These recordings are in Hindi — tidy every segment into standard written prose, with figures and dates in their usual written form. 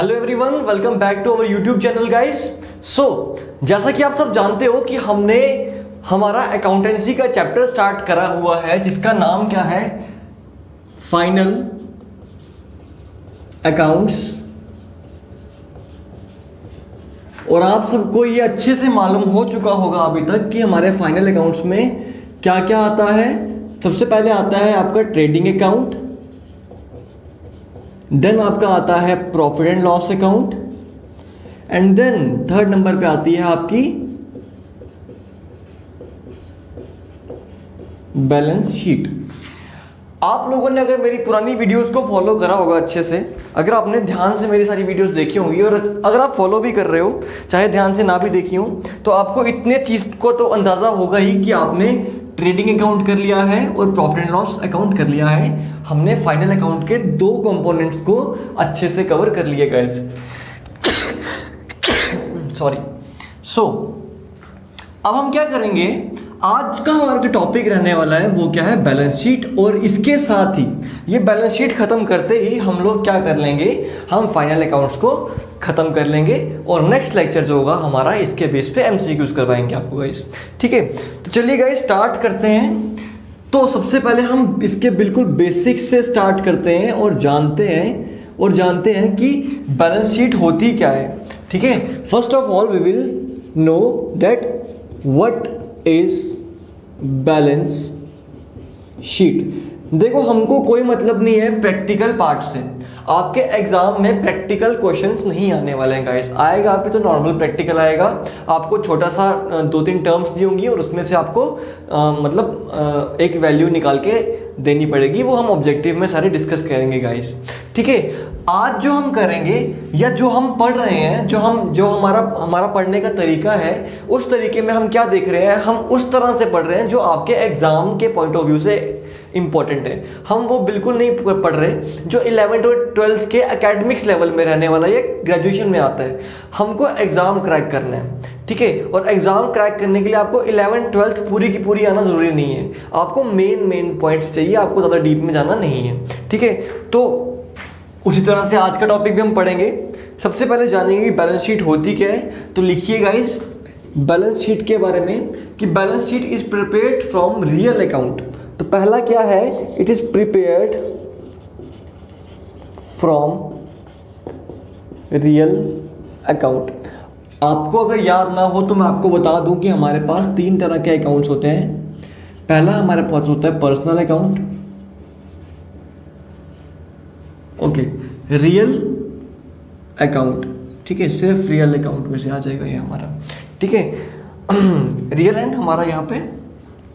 Hello everyone, welcome back to our YouTube channel guys. जैसा कि आप सब जानते हो कि हमने हमारा अकाउंटेंसी का चैप्टर स्टार्ट करा हुआ है जिसका नाम क्या है, फाइनल अकाउंट्स। और आप सबको ये अच्छे से मालूम हो चुका होगा अभी तक कि हमारे फाइनल अकाउंट्स में क्या क्या आता है। सबसे पहले आता है आपका ट्रेडिंग अकाउंट, देन आपका आता है profit and loss account, and then third number पे आती है आपकी बैलेंस शीट। आप लोगों ने अगर मेरी पुरानी वीडियोस को फॉलो करा होगा अच्छे से, अगर आपने ध्यान से मेरी सारी वीडियोस देखी होंगी और अगर आप फॉलो भी कर रहे हो, चाहे ध्यान से ना भी देखी हो, तो आपको इतने चीज़ को तो अंदाज़ा होगा ही कि आपने ट्रेडिंग अकाउंट कर लिया है और प्रॉफिट एंड लॉस अकाउंट कर लिया है। हमने फाइनल अकाउंट के दो कंपोनेंट्स को अच्छे से कवर कर लिए गाइस। सॉरी। अब हम क्या करेंगे, आज का हमारा जो टॉपिक रहने वाला है वो क्या है, बैलेंस शीट। और इसके साथ ही ये बैलेंस शीट खत्म करते ही हम लोग क्या कर लेंगे, हम फाइनल अकाउंट्स को खत्म कर लेंगे और नेक्स्ट लेक्चर जो होगा हमारा इसके बेस पे एमसीक्यूज करवाएंगे आपको गाइस। ठीक है, तो चलिए गाइस स्टार्ट करते हैं। तो सबसे पहले हम इसके बिल्कुल बेसिक्स से स्टार्ट करते हैं और जानते हैं कि बैलेंस शीट होती क्या है। ठीक है, first of all we will know that what is balance sheet. देखो, हमको कोई मतलब नहीं है प्रैक्टिकल पार्ट से। आपके एग्जाम में प्रैक्टिकल क्वेश्चंस नहीं आने वाले हैं गाइस। आएगा आपके तो नॉर्मल प्रैक्टिकल आएगा, आपको छोटा सा 2-3 टर्म्स दी होंगी और उसमें से आपको एक वैल्यू निकाल के देनी पड़ेगी। वो हम ऑब्जेक्टिव में सारे डिस्कस करेंगे गाइस। ठीक है, आज जो हम करेंगे या जो हम पढ़ रहे हैं, जो हमारा पढ़ने का तरीका है, उस तरीके में हम क्या देख रहे हैं, हम उस तरह से पढ़ रहे हैं जो आपके एग्जाम के पॉइंट ऑफ व्यू से इंपॉर्टेंट है। हम वो बिल्कुल नहीं पढ़ रहे जो 11th और 12th के एकेडमिक्स लेवल में रहने वाला है, ग्रेजुएशन में आता है। हमको एग्जाम क्रैक करना है। ठीक है, और एग्जाम क्रैक करने के लिए आपको 11th 12th पूरी की पूरी आना जरूरी नहीं है। आपको मेन पॉइंट्स चाहिए, आपको ज़्यादा डीप में जाना नहीं है। ठीक है, तो उसी तरह से आज का टॉपिक भी हम पढ़ेंगे। सबसे पहले जानेंगे कि बैलेंस शीट होती क्या है। तो लिखिए गाइस बैलेंस शीट के बारे में कि balance sheet is prepared from real account. तो पहला क्या है, it is prepared from real account. आपको अगर याद ना हो तो मैं आपको बता दूं कि हमारे पास 3 तरह के अकाउंट्स होते हैं। पहला हमारे पास होता है personal account, okay, real account. ठीक है, सिर्फ रियल अकाउंट में से आ जाएगा ये हमारा। ठीक है, रियल एंड हमारा यहाँ पे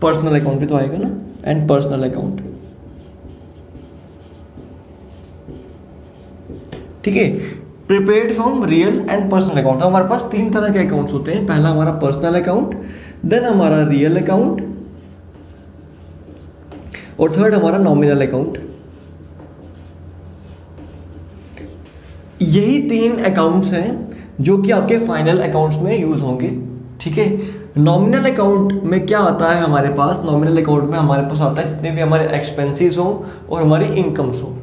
पर्सनल अकाउंट भी तो आएगा ना, एंड पर्सनल अकाउंट। ठीक है, prepared from real and personal account. हमारे पास 3 तरह के अकाउंट्स होते हैं। पहला हमारा पर्सनल अकाउंट, देन हमारा रियल अकाउंट, और थर्ड हमारा नॉमिनल अकाउंट। यही 3 अकाउंट्स हैं जो कि आपके फाइनल अकाउंट्स में यूज होंगे। ठीक है, नॉमिनल अकाउंट में क्या आता है हमारे पास, नॉमिनल अकाउंट में हमारे पास आता है जितने भी हमारे एक्सपेंसेस हो और हमारी इनकम्स हो।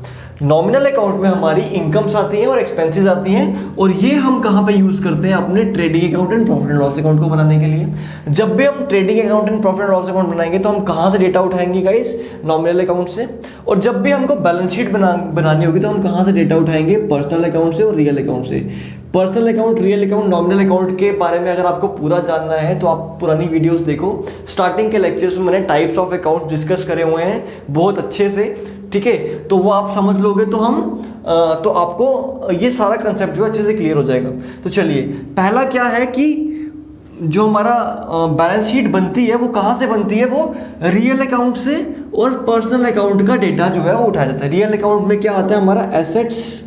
नॉमिनल अकाउंट में हमारी इनकम्स आती हैं और एक्सपेंसेस आती हैं, और ये हम कहाँ पे यूज़ करते हैं, अपने trading account and profit and loss account को बनाने के लिए। जब भी हम trading account and profit and loss account बनाएंगे तो हम कहाँ से डेटा उठाएंगे गाइस, नॉमिनल अकाउंट से। और जब भी हमको बैलेंस शीट बनानी होगी तो हम कहाँ से डेटा उठाएंगे, पर्सनल अकाउंट से और रियल अकाउंट से। Personal account, real account, nominal account के बारे में अगर आपको पूरा जानना है तो आप पुरानी वीडियोस देखो। स्टार्टिंग के लेक्चर्स में मैंने टाइप्स ऑफ अकाउंट डिस्कस करे हुए हैं बहुत अच्छे से। ठीक है, तो वो आप समझ लोगे तो आपको ये सारा कंसेप्ट जो अच्छे से क्लियर हो जाएगा। तो चलिए, पहला क्या है कि जो हमारा बैलेंस शीट बनती है वो कहाँ से बनती है, वो रियल अकाउंट से और पर्सनल अकाउंट का डेटा जो है वो उठाया जाता है। रियल अकाउंट में क्या आता है, हमारा एसेट्स,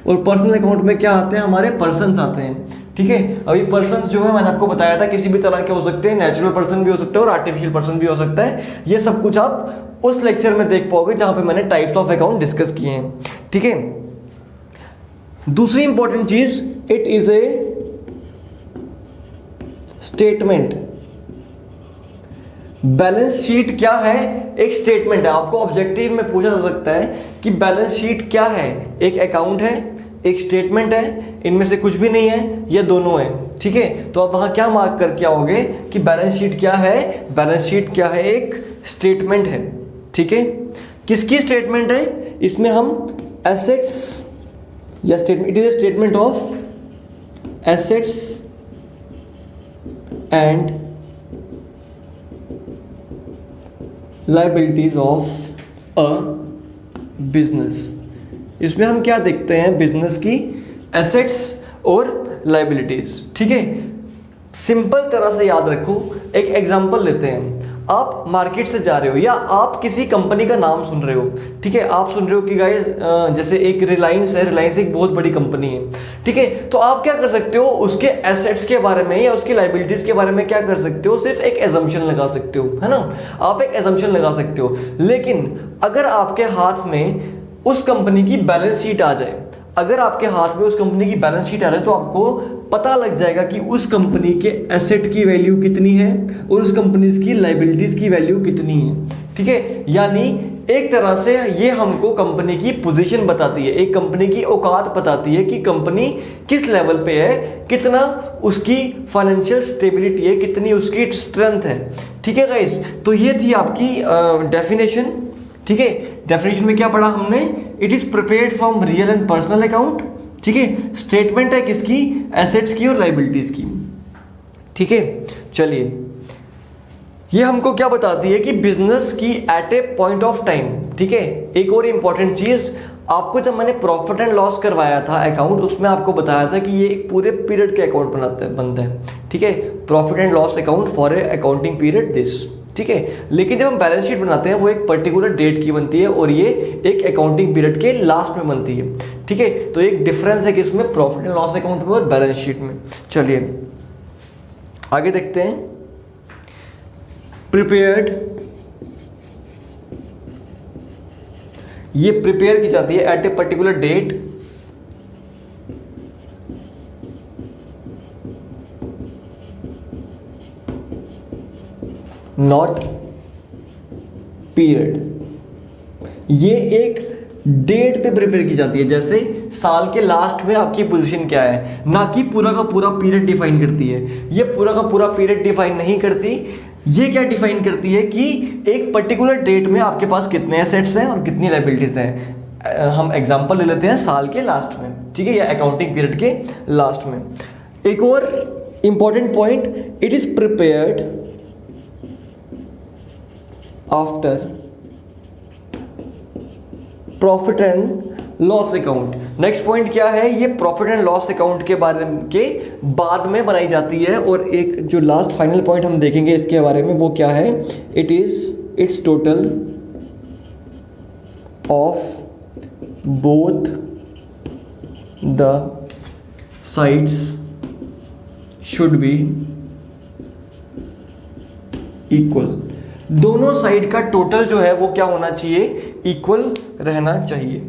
और पर्सनल अकाउंट में क्या आते हैं, हमारे पर्सन्स आते हैं। ठीक है, अभी पर्सन्स जो है मैंने आपको बताया था किसी भी तरह के हो सकते हैं, नेचुरल पर्सन भी हो सकते हैं और आर्टिफिशियल पर्सन भी हो सकता है। ये सब कुछ आप उस लेक्चर में देख पाओगे जहां पे मैंने टाइप्स ऑफ अकाउंट डिस्कस किए हैं। ठीक है, दूसरी इंपॉर्टेंट चीज, it is a statement. Balance sheet क्या है, एक स्टेटमेंट है। आपको ऑब्जेक्टिव में पूछा जा सकता है कि बैलेंस शीट क्या है। एक अकाउंट है, एक स्टेटमेंट है, इनमें से कुछ भी नहीं है, ये दोनों है, ठीक है। तो आप वहाँ क्या मार्क करके आओगे कि बैलेंस शीट क्या है, बैलेंस शीट क्या है, एक स्टेटमेंट है, ठीक है। किसकी स्टेटमेंट है, इसमें हम एसेट्स या statement, it is a statement of assets and liabilities of a business. इसमें हम क्या देखते हैं, बिजनेस की एसेट्स और लायबिलिटीज, ठीक है। सिंपल तरह से याद रखो, एक एग्जांपल लेते हैं। आप मार्केट से जा रहे हो या आप किसी कंपनी का नाम सुन रहे हो, ठीक है। आप सुन रहे हो कि गाइस जैसे एक रिलायंस है, रिलायंस एक बहुत बड़ी कंपनी है, ठीक है। तो आप क्या कर सकते हो, उसके एसेट्स के बारे में या उसकी लायबिलिटीज के बारे में क्या कर सकते हो, सिर्फ एक एजम्पशन लगा सकते हो, है ना। आप एक एजम्पशन लगा सकते हो। लेकिन अगर आपके हाथ में उस कंपनी की बैलेंस शीट आ जाए, अगर आपके हाथ में उस कंपनी की बैलेंस शीट आ जाए, तो आपको पता लग जाएगा कि उस कंपनी के एसेट की वैल्यू कितनी है और उस कंपनी की लायबिलिटीज की वैल्यू कितनी है, ठीक है। यानी एक तरह से ये हमको कंपनी की पोजीशन बताती है, एक कंपनी की औकात बताती है कि कंपनी किस लेवल पे है, कितना उसकी फाइनेंशियल स्टेबिलिटी है, कितनी उसकी स्ट्रेंथ है, ठीक है गाइस। तो ये थी आपकी डेफिनेशन, ठीक है। डेफिनेशन में क्या पढ़ा हमने, it is prepared from real and personal account, ठीक है। स्टेटमेंट है किसकी, एसेट्स की और लायबिलिटीज की, ठीक है। चलिए, ये हमको क्या बताती है कि बिजनेस की at a point of time, ठीक है। एक और इंपॉर्टेंट चीज, आपको जब मैंने प्रॉफिट एंड लॉस करवाया था अकाउंट, उसमें आपको बताया था कि ये एक पूरे पीरियड के अकाउंट बनता है, ठीक है। Profit and loss account for a accounting period this, ठीक है। लेकिन जब हम बैलेंस शीट बनाते हैं वो एक पर्टिकुलर डेट की बनती है और ये एक अकाउंटिंग पीरियड के लास्ट में बनती है, ठीक है। तो एक डिफरेंस है कि इसमें प्रॉफिट एंड लॉस अकाउंट में और बैलेंस शीट में। चलिए आगे देखते हैं। प्रिपेयर्ड, ये प्रिपेयर की जाती है at a particular date not period. ये एक डेट पे प्रिपेयर की जाती है, जैसे साल के लास्ट में आपकी पोजीशन क्या है, ना कि पूरा का पूरा पीरियड डिफाइन करती है। ये पूरा का पूरा पीरियड डिफाइन नहीं करती, ये क्या डिफाइन करती है कि एक पर्टिकुलर डेट में आपके पास कितने एसेट्स हैं और कितनी लायबिलिटीज हैं। हम एग्जांपल ले लेते हैं साल के लास्ट में, ठीक है, या अकाउंटिंग पीरियड के लास्ट में। एक और important point, it is prepared after profit and loss account. Next point क्या है, ये प्रॉफिट एंड लॉस अकाउंट के बारे के बाद में बनाई जाती है। और एक जो लास्ट फाइनल पॉइंट हम देखेंगे इसके बारे में, वो क्या है, it is it's total of both the sides should be equal. दोनों साइड का टोटल जो है वो क्या होना चाहिए, इक्वल रहना चाहिए,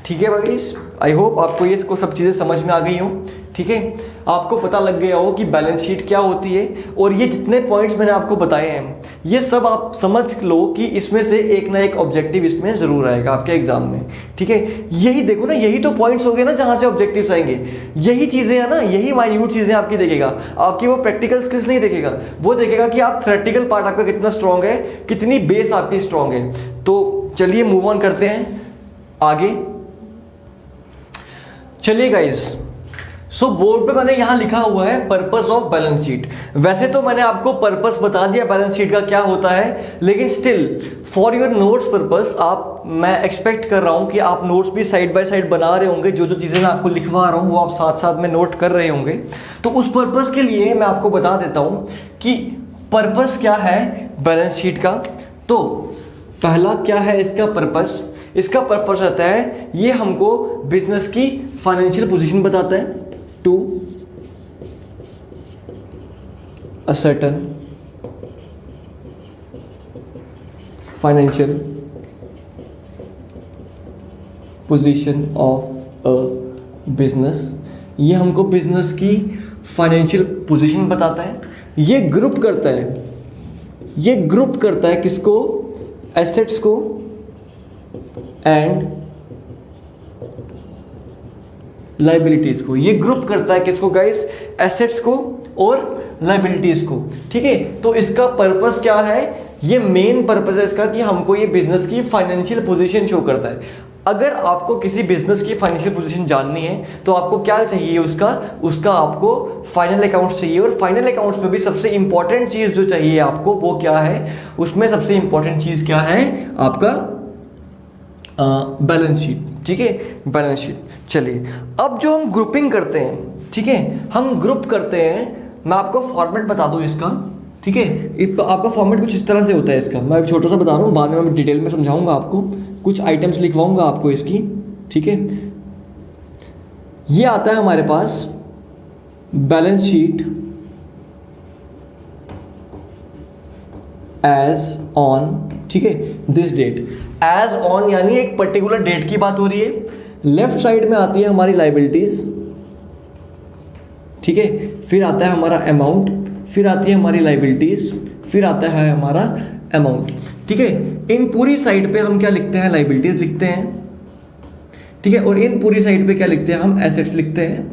ठीक है भाई। आई होप आपको ये इसको सब चीज़ें समझ में आ गई हो, ठीक है। आपको पता लग गया हो कि बैलेंस शीट क्या होती है, और ये जितने पॉइंट्स मैंने आपको बताए हैं ये सब आप समझ लो कि इसमें से एक ना एक ऑब्जेक्टिव इसमें ज़रूर आएगा आपके एग्जाम में, ठीक है। यही देखो ना, यही तो पॉइंट्स हो गए ना जहाँ से ऑब्जेक्टिव्स आएंगे, यही चीज़ें हैं ना, यही माइन्यूट चीज़ें आपकी देखेगा। आपकी वो प्रैक्टिकल स्किल्स नहीं देखेगा, वो देखेगा कि आप थ्योरेटिकल पार्ट आपका कितना स्ट्रॉन्ग है, कितनी बेस आपकी स्ट्रॉन्ग है। तो चलिए मूव ऑन करते हैं आगे। चलिए गाइस, सो बोर्ड पे मैंने यहां लिखा हुआ है पर्पस ऑफ बैलेंस शीट। वैसे तो मैंने आपको पर्पस बता दिया बैलेंस शीट का क्या होता है, लेकिन still for your notes purpose मैं एक्सपेक्ट कर रहा हूं कि आप नोट्स भी साइड बाय साइड बना रहे होंगे। जो जो चीज़ें मैं आपको लिखवा रहा हूं वो आप साथ साथ में नोट कर रहे होंगे। तो उस पर्पस के लिए मैं आपको बता देता हूं कि पर्पस क्या है बैलेंस शीट का। तो पहला क्या है इसका पर्पस, इसका पर्पस रहता है ये हमको बिजनेस की फाइनेंशियल पोजीशन बताता है to a certain financial position of a business. ये हमको बिजनेस की फाइनेंशियल पोजीशन बताता है। ये ग्रुप करता है किसको, एसेट्स को एंड लाइबिलिटीज को। ये ग्रुप करता है किसको गाइस? एसेट्स को और लाइबिलिटीज को। ठीक है, तो इसका पर्पस क्या है? ये मेन पर्पस है इसका कि हमको ये बिजनेस की फाइनेंशियल पोजीशन शो करता है। अगर आपको किसी बिजनेस की फाइनेंशियल पोजीशन जाननी है तो आपको क्या चाहिए? उसका आपको फाइनल अकाउंट्स चाहिए। और फाइनल अकाउंट्स में भी सबसे इंपॉर्टेंट चीज जो चाहिए आपको वो क्या है? उसमें सबसे इंपॉर्टेंट चीज क्या है? आपका बैलेंस शीट। ठीक है, बैलेंस शीट। चलिए, अब जो हम ग्रुपिंग करते हैं, ठीक है, हम ग्रुप करते हैं। मैं आपको फॉर्मेट बता दूं इसका। ठीक है, आपका फॉर्मेट कुछ इस तरह से होता है इसका। मैं छोटा सा बता रहा हूँ, बाद में मैं डिटेल में समझाऊंगा आपको, कुछ आइटम्स लिखवाऊंगा आपको इसकी। ठीक है, ये आता है हमारे पास बैलेंस शीट एज ऑन, ठीक है, दिस डेट। एज ऑन यानी एक पर्टिकुलर डेट की बात हो रही है। लेफ्ट साइड में आती है हमारी लाइबिलिटीज, ठीक है, फिर आता है हमारा अमाउंट, फिर आती है हमारी लाइबिलिटीज, फिर आता है हमारा अमाउंट। ठीक है, इन पूरी साइड पे हम क्या लिखते हैं? लाइबिलिटीज लिखते हैं। ठीक है, और इन पूरी साइड पे क्या लिखते हैं? हम एसेट्स लिखते हैं।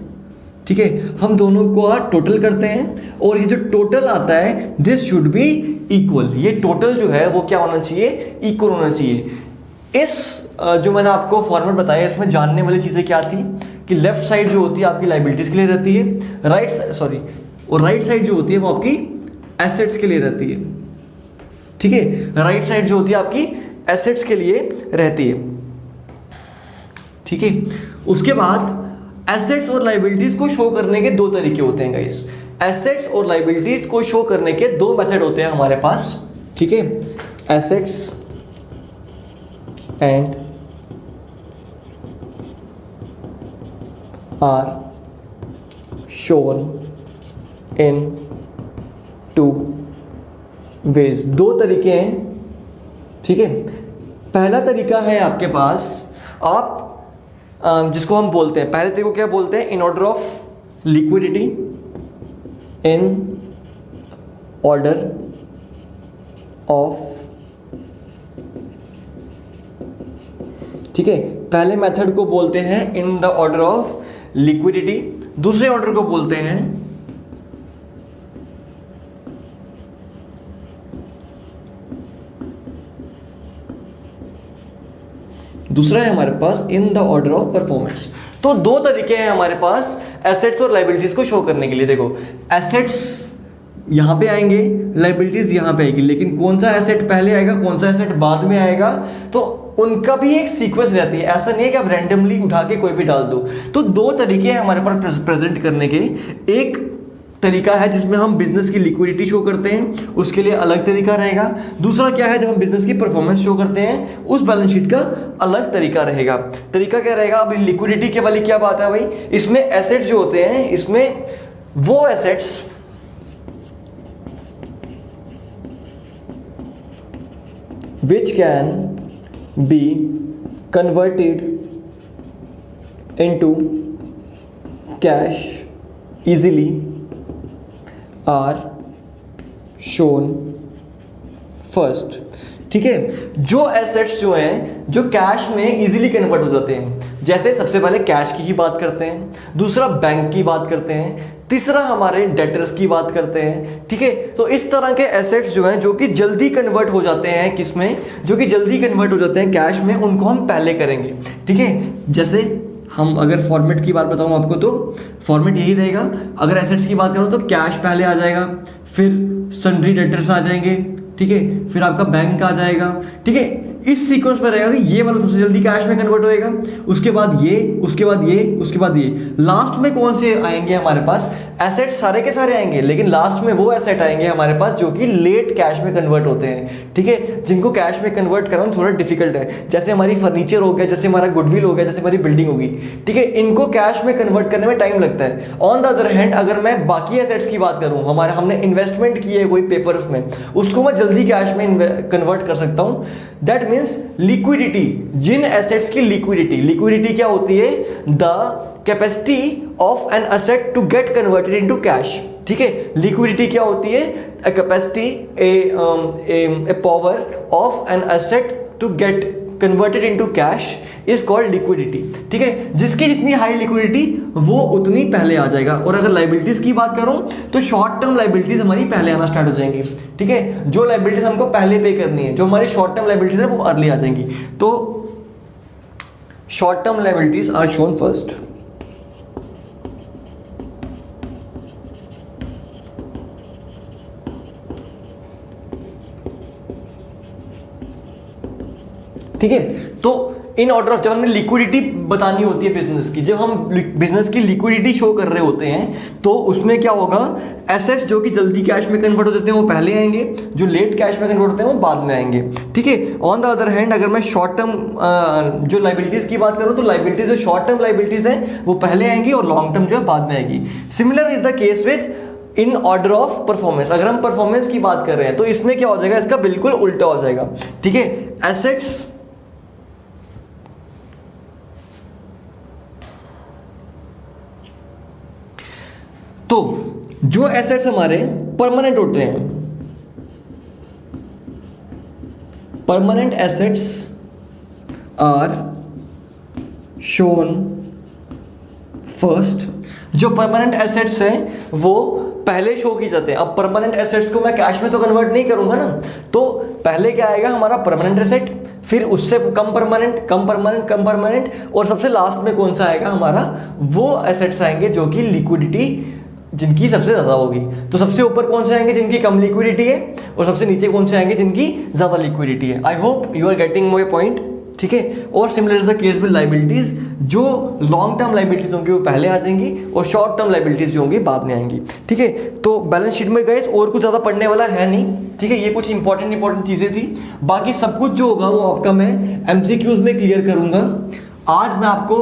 ठीक है, हम दोनों को टोटल करते हैं और ये जो टोटल आता है दिस शुड बी इक्वल। ये टोटल जो है वो क्या होना चाहिए? इक्वल होना चाहिए। इस जो मैंने आपको फॉर्मेट बताया इसमें जानने वाली चीजें क्या थी कि लेफ्ट साइड जो होती है आपकी लाइबिलिटीज के लिए रहती है, और राइट साइड जो होती है वो आपकी एसेट्स के लिए रहती है। ठीक है, राइट साइड जो होती है आपकी एसेट्स के लिए रहती है। ठीक है, उसके बाद एसेट्स और लाइबिलिटीज को शो करने के दो तरीके होते हैं गाइस। एसेट्स और लाइबिलिटीज को शो करने के दो मेथड होते हैं हमारे पास। ठीक है, assets and are shown in two ways. दो तरीके हैं। ठीक है, पहला तरीका है आपके पास, आप जिसको हम बोलते हैं, पहले तरीके को क्या बोलते हैं? In order of liquidity, in order of, ठीक है, पहले मेथड को बोलते हैं in the order of liquidity, दूसरे ऑर्डर को बोलते हैं दूसरा है हमारे पास in the order of performance. तो दो तरीके हैं हमारे पास एसेट्स और लाइबिलिटीज को शो करने के लिए। देखो, एसेट्स यहां पे आएंगे, लाइबिलिटीज यहां पे आएगी, लेकिन कौन सा एसेट पहले आएगा, कौन सा एसेट बाद में आएगा, तो उनका भी एक सीक्वेंस रहती है। ऐसा नहीं है कि आप रैंडमली उठा के कोई भी डाल दो। तो दो तरीके हैं हमारे पास प्रेजेंट करने के। एक तरीका है जिसमें हम बिजनेस की लिक्विडिटी शो करते हैं, उसके लिए अलग तरीका रहेगा। दूसरा क्या है, जब हम बिजनेस की परफॉर्मेंस शो करते हैं उस बैलेंस शीट का अलग तरीका रहेगा। तरीका क्या रहेगा? अभी लिक्विडिटी के वाली क्या बात है भाई, इसमें एसेट्स जो होते हैं, इसमें वो assets which can be converted into cash easily are shown first। ठीक है, जो एसेट्स जो हैं जो कैश में इजीली कन्वर्ट हो जाते हैं, जैसे सबसे पहले कैश की ही बात करते हैं, दूसरा बैंक की बात करते हैं, तीसरा हमारे डेटर्स की बात करते हैं। ठीक है, तो इस तरह के एसेट्स जो हैं जो कि जल्दी कन्वर्ट हो जाते हैं, किसमें? जो कि जल्दी कन्वर्ट हो जाते हैं कैश में, उनको हम पहले करेंगे। ठीक है, जैसे हम अगर फॉर्मेट की बात बताऊं आपको तो फॉर्मेट यही रहेगा। अगर एसेट्स की बात करूं तो कैश पहले आ जाएगा, फिर सन्ड्री डेटर्स आ जाएंगे, ठीक है, फिर आपका बैंक आ जाएगा। ठीक है, इस सीक्वेंस में रहेगा कि ये वाला सबसे जल्दी कैश में कन्वर्ट होएगा, उसके बाद ये, उसके बाद ये, उसके बाद ये। लास्ट में कौन से आएंगे हमारे पास? एसेट सारे के सारे आएंगे, लेकिन लास्ट में वो एसेट आएंगे हमारे पास जो कि लेट कैश में कन्वर्ट होते हैं। ठीक है, जिनको कैश में कन्वर्ट करना थोड़ा डिफिकल्ट है, जैसे हमारी फर्नीचर हो गया, जैसे हमारा गुडविल हो गया, जैसे हमारी बिल्डिंग होगी। ठीक है, इनको कैश में कन्वर्ट करने में टाइम लगता है। ऑन द अदर हैंड अगर मैं बाकी एसेट्स की बात करूं, हमने इन्वेस्टमेंट की है कोई पेपर्स में, उसको मैं जल्दी कैश में कन्वर्ट कर सकता हूं। दैट मीन्स लिक्विडिटी, जिन एसेट्स की लिक्विडिटी क्या होती है? The capacity of an asset to get converted into cash. ठीक है, लिक्विडिटी क्या होती है? A capacity, a power of an asset to get converted into cash is called liquidity. ठीक है, जिसकी जितनी हाई लिक्विडिटी वो उतनी पहले आ जाएगा। और अगर लाइबिलिटीज की बात करूं तो शॉर्ट टर्म लाइबिलिटीज हमारी पहले आना स्टार्ट हो जाएंगी। ठीक है, जो लाइबिलिटीज हमको पहले पे करनी है, जो हमारी शॉर्ट टर्म लाइबिलिटीज है वो अर्ली आ जाएंगी। तो short term liabilities are shown first. ठीक है, तो इन ऑर्डर ऑफ, जब हमने लिक्विडिटी बतानी होती है बिजनेस की, जब हम बिजनेस की लिक्विडिटी शो कर रहे होते हैं तो उसमें क्या होगा, एसेट्स जो कि जल्दी कैश में कन्वर्ट हो जाते हैं वो पहले आएंगे, जो लेट कैश में कन्वर्ट होते हैं वो बाद में आएंगे। ठीक है, ऑन द अदर हैंड अगर मैं शॉर्ट टर्म जो लाइबिलिटीज की बात करूं तो लाइबिलिटीज जो शॉर्ट टर्म लाइबिलिटीज हैं वो पहले आएंगी और लॉन्ग टर्म जो है बाद में आएगी। Similar is the case with in order of performance. अगर हम परफॉर्मेंस की बात कर रहे हैं तो इसमें क्या हो जाएगा, इसका बिल्कुल उल्टा हो जाएगा। ठीक है, एसेट्स तो जो एसेट्स हमारे परमानेंट होते हैं, permanent assets are shown first. जो परमानेंट एसेट्स हैं वो पहले शो की जाते हैं। अब परमानेंट एसेट्स को मैं कैश में तो कन्वर्ट नहीं करूंगा ना, तो पहले क्या आएगा हमारा परमानेंट एसेट, फिर उससे कम परमानेंट, कम परमानेंट, कम परमानेंट, और सबसे लास्ट में कौन सा आएगा हमारा, वो एसेट्स आएंगे जो कि लिक्विडिटी जिनकी सबसे ज़्यादा होगी। तो सबसे ऊपर कौन से आएंगे जिनकी कम लिक्विडिटी है, और सबसे नीचे कौन से आएंगे जिनकी ज़्यादा लिक्विडिटी है। I hope you are getting my point. ठीक है, और similar is the case with liabilities, जो लॉन्ग टर्म लाइबिलिटीज होंगी वो पहले आ जाएंगी और शॉर्ट टर्म लाइबिलिटीज जो होंगी बाद में आएंगी। ठीक है, तो बैलेंस शीट में गाइस और कुछ ज़्यादा पढ़ने वाला है नहीं। ठीक है, ये कुछ इंपॉर्टेंट चीज़ें थी, बाकी सब कुछ जो होगा वो आपका मैं MCQs में क्लियर करूँगा। आज मैं आपको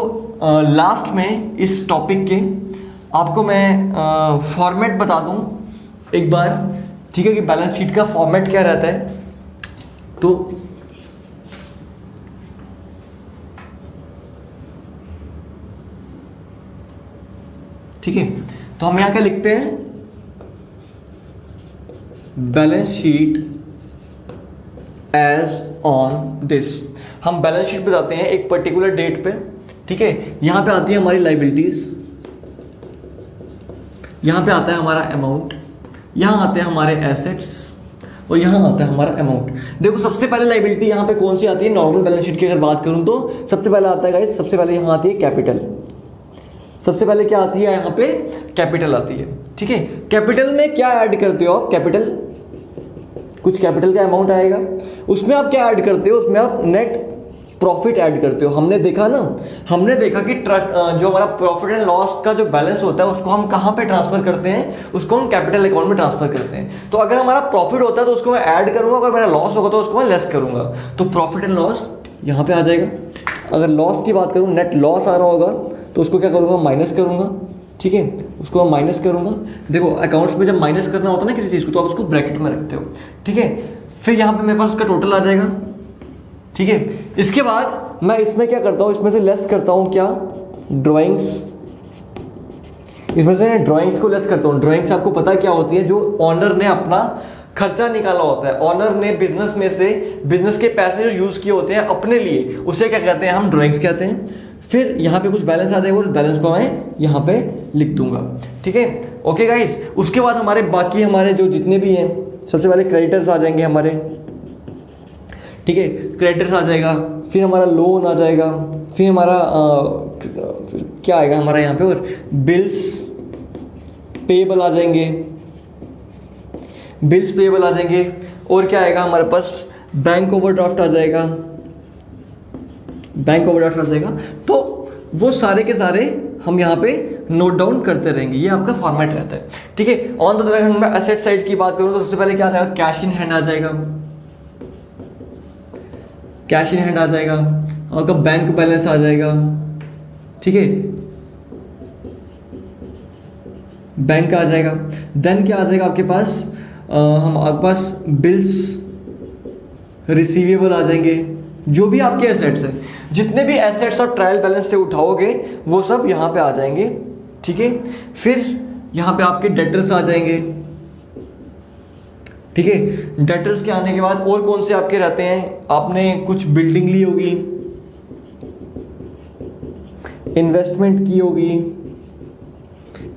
लास्ट में इस टॉपिक के आपको मैं फॉर्मेट बता दूं एक बार। ठीक है, कि बैलेंस शीट का फॉर्मेट क्या रहता है। तो ठीक है, तो हम यहां क्या लिखते हैं, balance sheet as on this. हम बैलेंस शीट बताते हैं एक पर्टिकुलर डेट पे। ठीक है, यहां पे आती है हमारी लाइबिलिटीज, यहाँ पे आता है हमारा अमाउंट, यहाँ आते हैं हमारे एसेट्स, और यहाँ आता है हमारा अमाउंट। देखो सबसे पहले लाइबिलिटी यहाँ पे कौन सी आती है, नॉर्मल बैलेंस शीट की अगर बात करूँ तो सबसे पहले आता है गाइस, सबसे पहले यहाँ आती है कैपिटल। सबसे पहले क्या आती है यहाँ पे, कैपिटल आती है। ठीक है, कैपिटल में क्या ऐड करते हो आप, कैपिटल कुछ कैपिटल का अमाउंट आएगा, उसमें आप क्या ऐड करते हो, उसमें आप नेट प्रॉफिट ऐड करते हो। हमने देखा ना, हमने देखा कि जो हमारा प्रॉफिट एंड लॉस का जो बैलेंस होता है उसको हम कहाँ पे ट्रांसफर करते हैं, उसको हम कैपिटल अकाउंट में ट्रांसफर करते हैं। तो अगर हमारा प्रॉफिट होता है तो उसको मैं ऐड करूंगा, अगर मेरा लॉस होगा तो उसको मैं लेस करूंगा। तो प्रॉफिट एंड लॉस यहाँ पे आ जाएगा। अगर लॉस की बात करूँ, नेट लॉस आ रहा होगा तो उसको क्या करूँगा, माइनस करूँगा। ठीक है, उसको मैं माइनस करूँगा। देखो अकाउंट्स में जब माइनस करना होता है ना किसी चीज़ को, तो आप उसको ब्रैकेट में रखते हो। ठीक है, फिर यहाँ पे मेरे पास उसका टोटल आ जाएगा। ठीक है, इसके बाद मैं इसमें क्या करता हूँ, इसमें से लेस करता हूँ क्या, ड्राइंग्स। इसमें से ड्राइंग्स को लेस करता हूँ। ड्राइंग्स आपको पता है क्या होती है, जो ऑनर ने अपना खर्चा निकाला होता है, ऑनर ने बिजनेस में से बिजनेस के पैसे जो यूज़ किए होते हैं अपने लिए, उसे क्या कहते हैं, हम ड्राइंग्स कहते हैं। फिर यहाँ पे कुछ बैलेंस आ जाएगा, उस बैलेंस को मैं यहाँ पे लिख दूंगा। ठीक है, ओके गाइस। उसके बाद हमारे बाकी हमारे जो जितने भी हैं, सबसे पहले क्रेडिटर्स आ जाएंगे हमारे। ठीक है, क्रेडिटर्स आ जाएगा, फिर हमारा लोन आ जाएगा, फिर हमारा फिर क्या आएगा हमारा यहाँ पे, और बिल्स पेएबल आ जाएंगे, बिल्स पेएबल आ जाएंगे। और क्या आएगा हमारे पास, बैंक ओवरड्राफ्ट आ जाएगा, बैंक ओवरड्राफ्ट आ जाएगा। तो वो सारे के सारे हम यहाँ पे नोट डाउन करते रहेंगे। ये आपका फॉर्मेट रहता है। ठीक है, ऑन द अदर हैंड मैं एसेट साइड की बात करूँ तो सबसे पहले क्या आ जाएगा, कैश इन हैंड आ जाएगा, कैश इन हैंड आ जाएगा, आपका बैंक बैलेंस आ जाएगा। ठीक है, बैंक आ जाएगा। देन क्या आ जाएगा आपके पास, आपके पास बिल्स रिसीवेबल आ जाएंगे। जो भी आपके एसेट्स हैं, जितने भी एसेट्स और ट्रायल बैलेंस से उठाओगे वो सब यहाँ पे आ जाएंगे। ठीक है, फिर यहाँ पे आपके डेटर्स आ जाएंगे, ठीक है। डेटर्स के आने के बाद और कौन से आपके रहते हैं, आपने कुछ बिल्डिंग ली होगी, इन्वेस्टमेंट की होगी,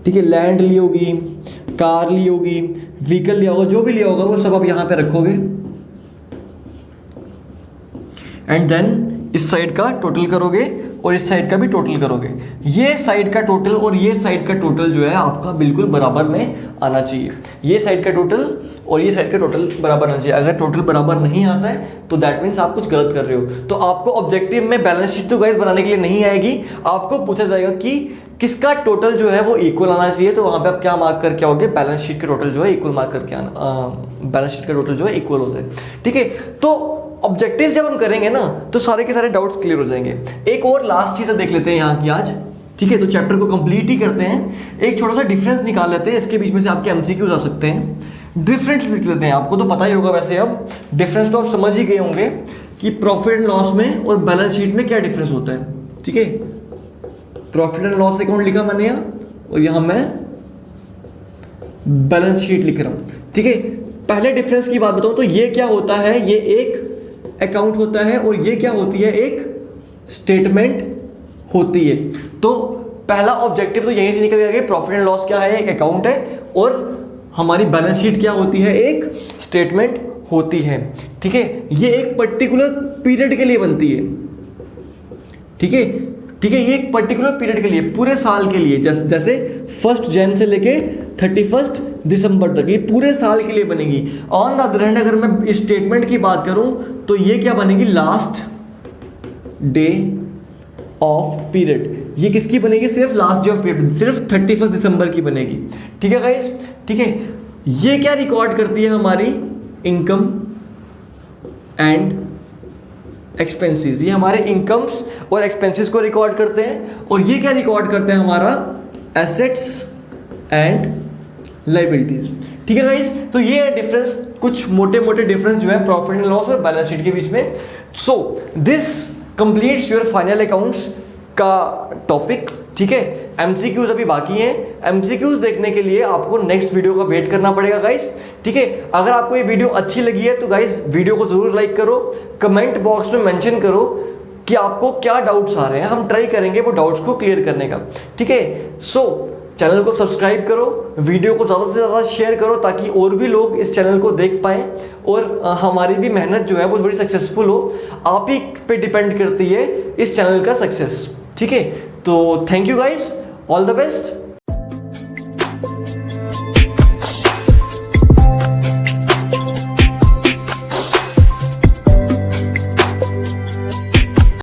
ठीक है, लैंड ली होगी, कार ली होगी, व्हीकल लिया होगा, जो भी लिया होगा वो सब आप यहाँ पे रखोगे एंड देन इस साइड का टोटल करोगे और इस साइड का भी टोटल करोगे। ये साइड का टोटल और ये साइड का टोटल जो है आपका बिल्कुल बराबर में आना चाहिए। ये साइड का टोटल और ये साइड का टोटल बराबर आना चाहिए। अगर टोटल बराबर नहीं आता है तो दैट मीन्स आप कुछ गलत कर रहे हो। तो आपको ऑब्जेक्टिव में बैलेंस शीट तो गाइस बनाने के लिए नहीं आएगी, आपको पूछा जाएगा कि किसका टोटल जो है वो इक्वल आना चाहिए। तो वहां पे आप क्या मार्क करके आओगे, बैलेंस शीट का टोटल जो है इक्वल मार्क करके आना, बैलेंस शीट का टोटल जो है इक्वल हो जाए। ठीक है, तो ऑब्जेक्टिव जब हम करेंगे ना तो सारे के सारे डाउट्स क्लियर हो जाएंगे। एक और लास्ट चीज देख लेते हैं यहाँ की आज, ठीक है, तो चैप्टर को कंप्लीट ही करते हैं। एक छोटा सा डिफरेंस निकाल लेते हैं, इसके बीच में से आपके एमसीक्यूज आ सकते हैं। डिफरेंस लिख लेते हैं, आपको तो पता ही होगा वैसे, अब डिफरेंस तो आप समझ ही गए होंगे कि प्रॉफिट एंड लॉस में और बैलेंस शीट में क्या डिफरेंस होता है। ठीक है, प्रॉफिट एंड लॉस अकाउंट लिखा मैंने यहाँ और यहाँ मैं बैलेंस शीट लिख रहा हूँ। ठीक है, पहले डिफरेंस की बात बताऊं तो ये क्या होता है, ये एक अकाउंट होता है और ये क्या होती है, एक स्टेटमेंट होती है। तो पहला ऑब्जेक्टिव तो यहीं से निकल गया कि प्रॉफिट एंड लॉस क्या है, एक अकाउंट है, और हमारी बैलेंस शीट क्या होती है, एक स्टेटमेंट होती है। ठीक है, ये एक पर्टिकुलर पीरियड के लिए बनती है। ठीक है, ठीक है, ये एक पर्टिकुलर पीरियड के लिए, पूरे साल के लिए, जैसे 1 जनवरी से लेके 31 दिसंबर तक, ये पूरे साल के लिए बनेगी। ऑन द अदर हैंड अगर मैं इस स्टेटमेंट की बात करूं तो ये क्या बनेगी, लास्ट डे ऑफ पीरियड। ये किसकी बनेगी, सिर्फ लास्ट डे ऑफ पीरियड, सिर्फ 31 दिसंबर की बनेगी। ठीक है गाइस, ठीक है, ये क्या रिकॉर्ड करती है, हमारी इनकम एंड एक्सपेंसेस। ये हमारे इनकम्स और एक्सपेंसेस को रिकॉर्ड करते हैं। और ये क्या रिकॉर्ड करते हैं, हमारा एसेट्स एंड लाइबिलिटीज। ठीक है गाइस, तो ये है डिफरेंस, कुछ मोटे मोटे डिफरेंस जो है प्रॉफिट एंड लॉस और बैलेंस शीट के बीच में। So this completes your final accounts का टॉपिक। ठीक है, एमसीक्यूज अभी बाकी हैं, एमसीक्यूज देखने के लिए आपको नेक्स्ट वीडियो का वेट करना पड़ेगा गाइस। ठीक है, अगर आपको ये वीडियो अच्छी लगी है तो गाइस वीडियो को जरूर लाइक करो, कमेंट बॉक्स में मेंशन करो कि आपको क्या डाउट्स आ रहे हैं, हम ट्राई करेंगे वो डाउट्स को क्लियर करने का। ठीक है, सो चैनल को सब्सक्राइब करो, वीडियो को ज़्यादा से ज़्यादा शेयर करो ताकि और भी लोग इस चैनल को देख पाएँ और हमारी भी मेहनत जो है वो थोड़ी सक्सेसफुल हो। आप ही पे डिपेंड करती है इस चैनल का सक्सेस। ठीक है, तो thank you guys, all the best.